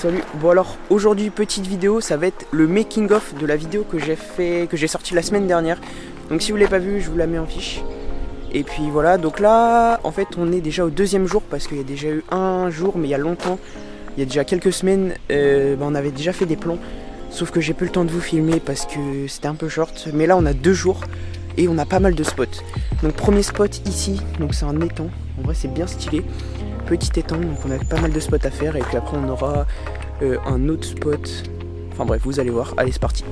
Salut. Bon alors aujourd'hui petite vidéo, ça va être le making of de la vidéo que j'ai sorti la semaine dernière. Donc si vous l'avez pas vu, je vous la mets en fiche. Et puis voilà, donc là en fait on est déjà au deuxième jour parce qu'il y a déjà eu un jour mais il y a longtemps, il y a déjà quelques semaines, on avait déjà fait des plans. Sauf que j'ai plus le temps de vous filmer parce que c'était un peu short. Mais là on a 2 jours et on a pas mal de spots. Donc premier spot ici, donc c'est un étang. En vrai c'est bien stylé. Petit étang, donc on a pas mal de spots à faire. Et puis après on aura un autre spot. Enfin bref, vous allez voir. Allez, c'est parti.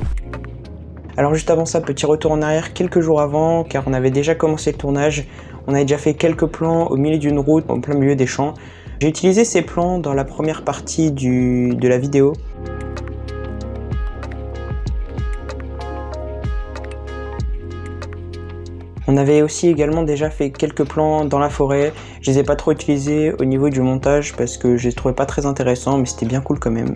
Alors juste avant ça, petit retour en arrière quelques jours avant, car on avait déjà commencé le tournage. On avait déjà fait quelques plans au milieu d'une route, en plein milieu des champs. J'ai utilisé ces plans dans la première partie de la vidéo. On avait aussi également déjà fait quelques plans dans la forêt. Je les ai pas trop utilisés au niveau du montage parce que je les trouvais pas très intéressants, mais c'était bien cool quand même.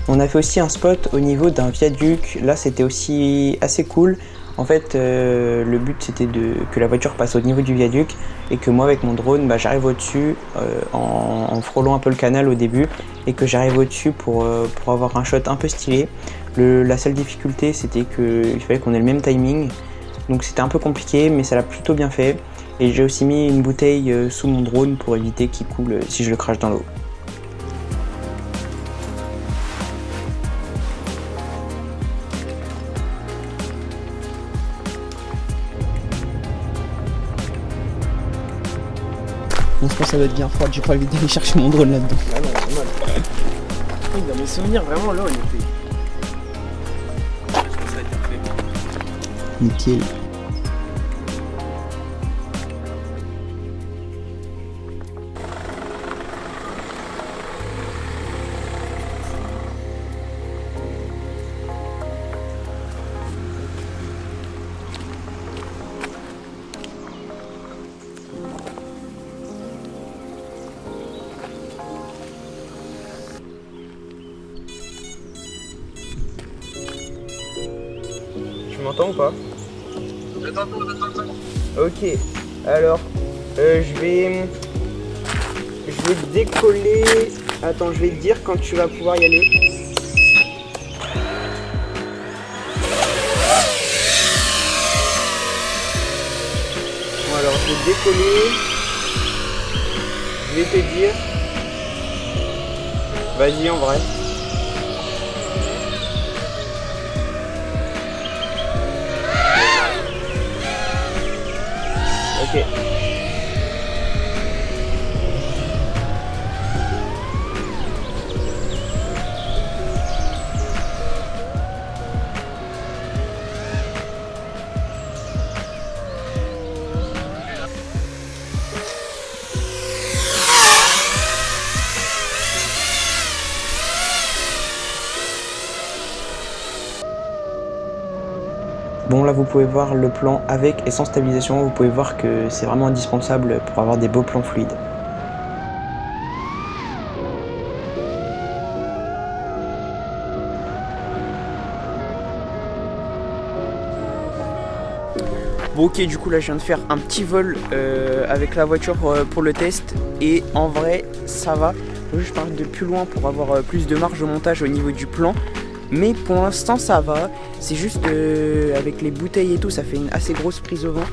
On a fait aussi un spot au niveau d'un viaduc. Là c'était aussi assez cool. En fait le but c'était que la voiture passe au niveau du viaduc et que moi avec mon drone j'arrive au-dessus en frôlant un peu le canal au début et que j'arrive au-dessus pour avoir un shot un peu stylé. La seule difficulté c'était qu'il fallait qu'on ait le même timing, donc c'était un peu compliqué mais ça l'a plutôt bien fait. Et j'ai aussi mis une bouteille sous mon drone pour éviter qu'il coule si je le crache dans l'eau. Bon, je pense que ça va être bien froid, j'ai pas envie d'aller chercher mon drone là-dedans. Ah non, normal. Dans mes souvenirs, vraiment, là, on était... Ça va être fait. Nickel. Tu m'entends ou pas? Ok, alors je vais décoller. Attends, je vais te dire quand tu vas pouvoir y aller. Bon, alors je vais décoller. Je vais te dire. Vas-y en vrai. Ok. Bon là vous pouvez voir le plan avec et sans stabilisation, vous pouvez voir que c'est vraiment indispensable pour avoir des beaux plans fluides. Bon ok, du coup là je viens de faire un petit vol avec la voiture pour le test et en vrai ça va. Je parle de plus loin pour avoir plus de marge au montage au niveau du plan. Mais pour l'instant ça va, c'est juste avec les bouteilles et tout ça fait une assez grosse prise au vent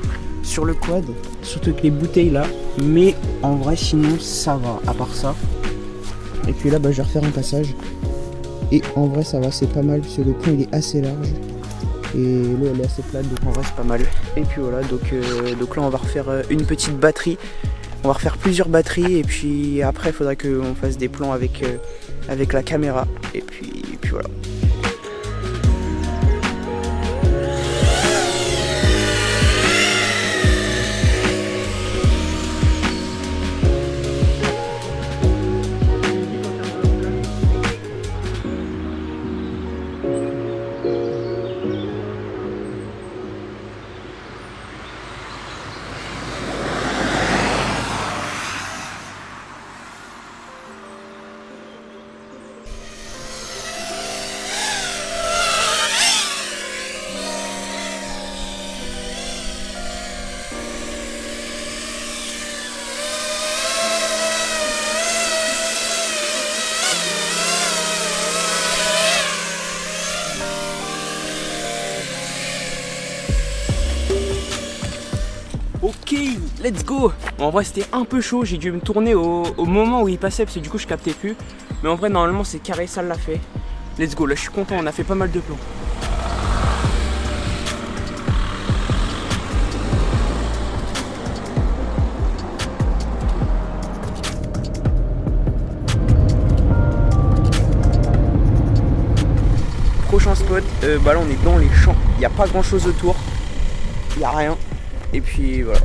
sur le quad, surtout avec les bouteilles là, mais en vrai sinon ça va à part ça. Et puis là je vais refaire un passage et en vrai ça va, c'est pas mal parce que le pont il est assez large et l'eau elle est assez plate donc en vrai c'est pas mal. Et puis voilà, donc là on va refaire une petite batterie, on va refaire plusieurs batteries et puis après il faudra qu'on fasse des plans avec la caméra et puis voilà. Ok, let's go. Bon, en vrai c'était un peu chaud, j'ai dû me tourner au moment où il passait parce que du coup je captais plus. Mais en vrai normalement c'est carré, ça l'a fait. Let's go, là je suis content, on a fait pas mal de plans. Prochain spot, bah là on est dans les champs, il n'y a pas grand chose autour, il n'y a rien. Et puis voilà.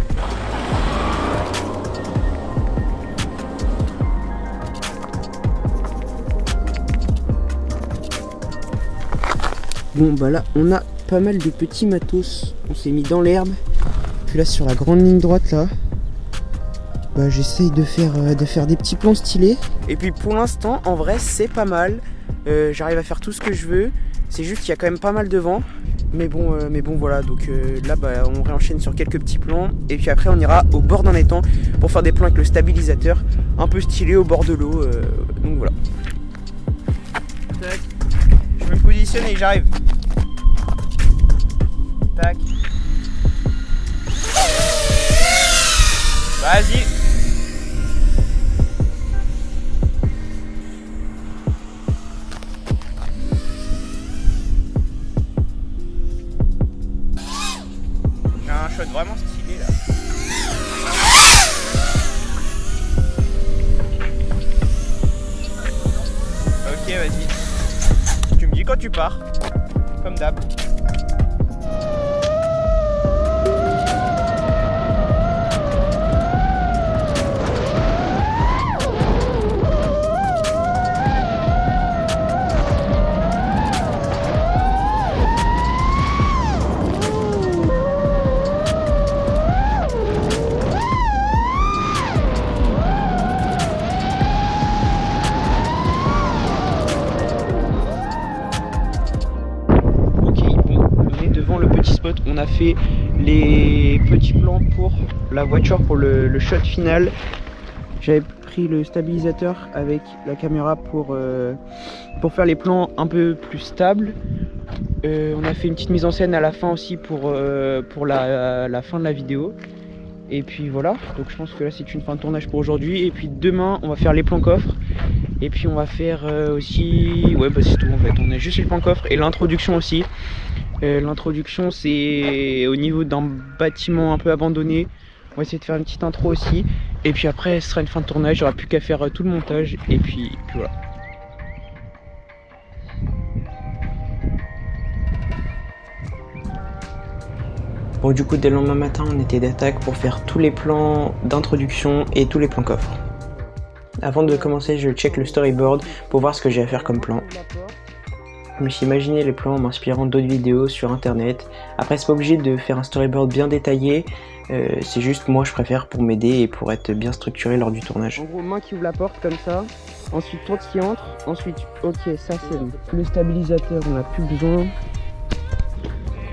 Bon bah là on a pas mal de petits matos, on s'est mis dans l'herbe. Puis là sur la grande ligne droite là, bah j'essaye de faire des petits plans stylés. Et puis pour l'instant en vrai c'est pas mal, j'arrive à faire tout ce que je veux. C'est juste qu'il y a quand même pas mal de vent. Mais bon voilà, donc là bah, on réenchaîne sur quelques petits plans. Et puis après on ira au bord d'un étang pour faire des plans avec le stabilisateur. Un peu stylé au bord de l'eau, donc voilà. Tac. Je me positionne et j'arrive. Tac. Vas-y. J'ai un shot vraiment stylé là. Ok, vas-y. Tu me dis quand tu pars. Comme d'hab. On a fait les petits plans pour la voiture pour le shot final. J'avais pris le stabilisateur avec la caméra pour faire les plans un peu plus stables. On a fait une petite mise en scène à la fin aussi pour la fin de la vidéo. Et puis voilà, donc je pense que là c'est une fin de tournage pour aujourd'hui. Et puis demain on va faire les plans coffres. Et puis on va faire aussi... Ouais bah c'est tout en fait, on a juste les plans coffres et l'introduction aussi. L'introduction c'est au niveau d'un bâtiment un peu abandonné. On va essayer de faire une petite intro aussi. Et puis après ce sera une fin de tournage, il n'y aura plus qu'à faire tout le montage. Et puis voilà. Bon du coup dès le lendemain matin on était d'attaque pour faire tous les plans d'introduction et tous les plans coffres. Avant de commencer je check le storyboard pour voir ce que j'ai à faire comme plan. Je me suis imaginé les plans en m'inspirant d'autres vidéos sur internet. Après c'est pas obligé de faire un storyboard bien détaillé, c'est juste moi je préfère pour m'aider et pour être bien structuré lors du tournage. En gros main qui ouvre la porte comme ça, ensuite toi qui entre, ensuite ok ça c'est bon. Le stabilisateur on n'a plus besoin.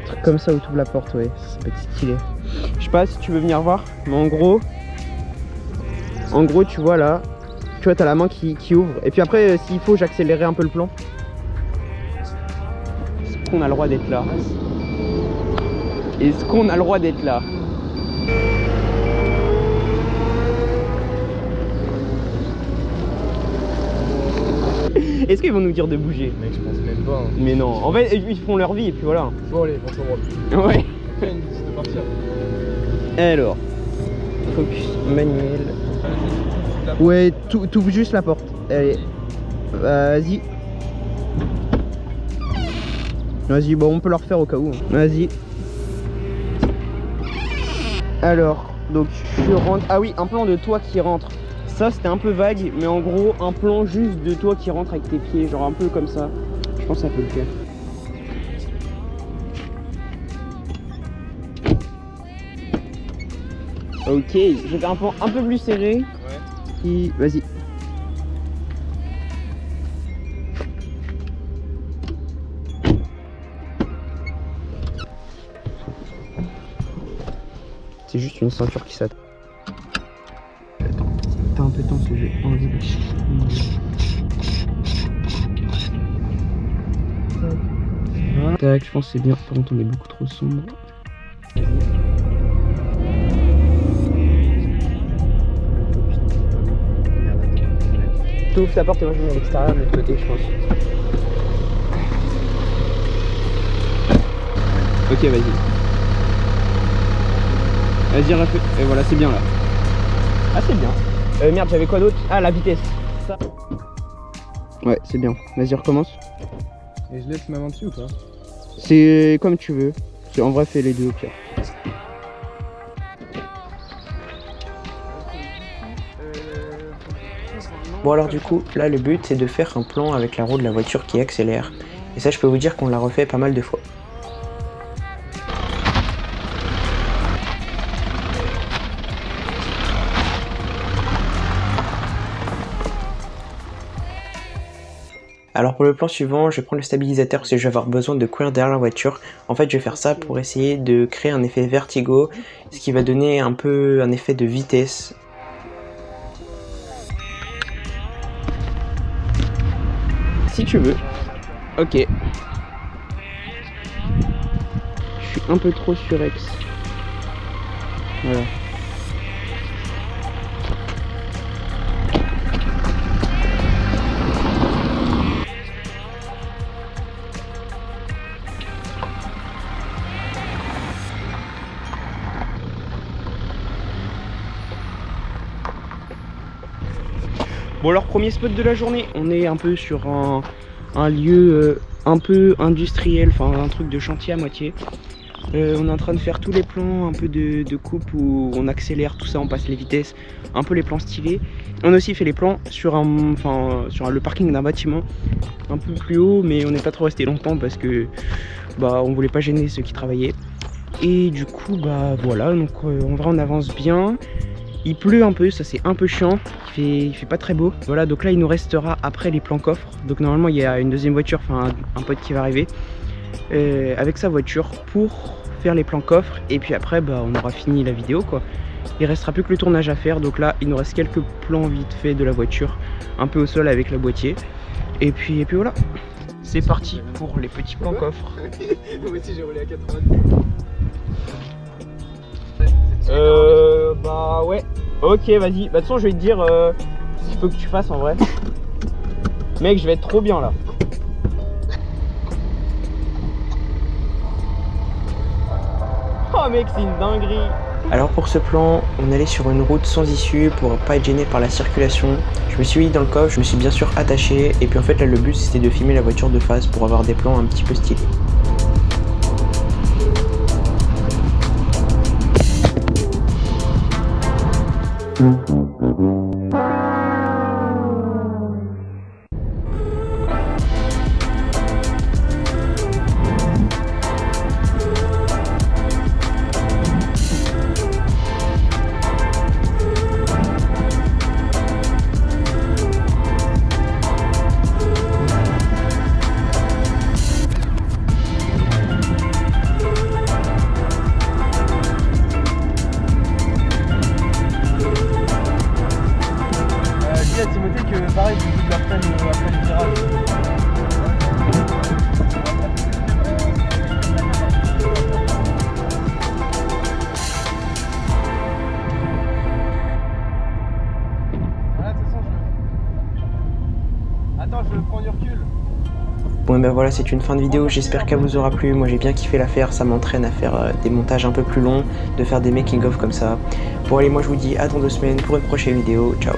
Un truc comme ça où tu ouvres la porte, ouais, ça peut être stylé. Je sais pas si tu veux venir voir, mais en gros tu vois là, tu vois t'as la main qui ouvre. Et puis après s'il faut j'accélérerai un peu le plan. Est-ce qu'on a le droit d'être là? Est-ce qu'on a le droit d'être là? Est-ce qu'ils vont nous dire de bouger? Mec, je pense même pas. Hein. Mais non, en fait ils font leur vie et puis voilà. Bon allez, on s'en va. Ouais. Après une décide de partir. Alors, focus manuel. Ouais, t'ouvres juste la porte. Allez, vas-y. Vas-y, bon on peut le refaire au cas où. Vas-y. Alors, donc je rentre. Ah oui, un plan de toi qui rentre. Ça c'était un peu vague, mais en gros un plan juste de toi qui rentre avec tes pieds, genre un peu comme ça. Je pense que ça peut le faire. Ok, je vais faire un plan un peu plus serré. Ouais. Et vas-y. C'est juste une ceinture qui s'attend. T'as un peu de temps ce jeu. Tac, je pense que c'est bien. Par contre, on est beaucoup trop sombre. t'ouvres ta porte et moi je me mets à l'extérieur de l'autre côté, je pense. Ok, vas-y. Vas-y, refais. Et voilà, c'est bien là. Ah, c'est bien. Merde, j'avais quoi d'autre? Ah, la vitesse. Ça. Ouais, c'est bien. Vas-y, recommence. Et je laisse ma main dessus ou pas? C'est comme tu veux. En vrai, fais les deux au pire. Bon alors du coup, là le but c'est de faire un plan avec la roue de la voiture qui accélère. Et ça je peux vous dire qu'on l'a refait pas mal de fois. Alors pour le plan suivant, je vais prendre le stabilisateur parce que je vais avoir besoin de courir derrière la voiture. En fait, je vais faire ça pour essayer de créer un effet vertigo, ce qui va donner un peu un effet de vitesse. Si tu veux. Ok. Je suis un peu trop surex. Voilà. Bon alors premier spot de la journée, on est un peu sur un lieu un peu industriel, enfin un truc de chantier à moitié. On est en train de faire tous les plans un peu de coupe où on accélère tout ça, on passe les vitesses, un peu les plans stylés. On a aussi fait les plans sur le parking d'un bâtiment un peu plus haut, mais on n'est pas trop resté longtemps parce que bah on voulait pas gêner ceux qui travaillaient. Et du coup bah voilà, donc en vrai on avance bien. Il pleut un peu, ça c'est un peu chiant, il fait pas très beau. Voilà, donc là il nous restera après les plans coffres. Donc normalement il y a une deuxième voiture, enfin un pote qui va arriver avec sa voiture pour faire les plans coffres. Et puis après bah on aura fini la vidéo quoi. Il restera plus que le tournage à faire, donc là il nous reste quelques plans vite fait de la voiture, un peu au sol avec le boîtier. Et puis voilà, c'est parti pour les petits plans coffres. Moi aussi j'ai roulé à 90. Bah ouais. Ok, vas-y. Bah de toute façon, je vais te dire ce qu'il faut que tu fasses en vrai. Mec, je vais être trop bien là. Oh mec, c'est une dinguerie. Alors pour ce plan, on allait sur une route sans issue pour pas être gêné par la circulation. Je me suis mis dans le coffre, je me suis bien sûr attaché. Et puis en fait là, le but c'était de filmer la voiture de face pour avoir des plans un petit peu stylés. Pareil, du coup, après le virage. Voilà, de toute façon, Attends, je prends du recul. Bon ben voilà, c'est une fin de vidéo, j'espère qu'elle vous aura plu. Moi j'ai bien kiffé la faire, ça m'entraîne à faire des montages un peu plus longs, de faire des making of comme ça. Bon allez, moi je vous dis à dans 2 semaines pour une prochaine vidéo, ciao.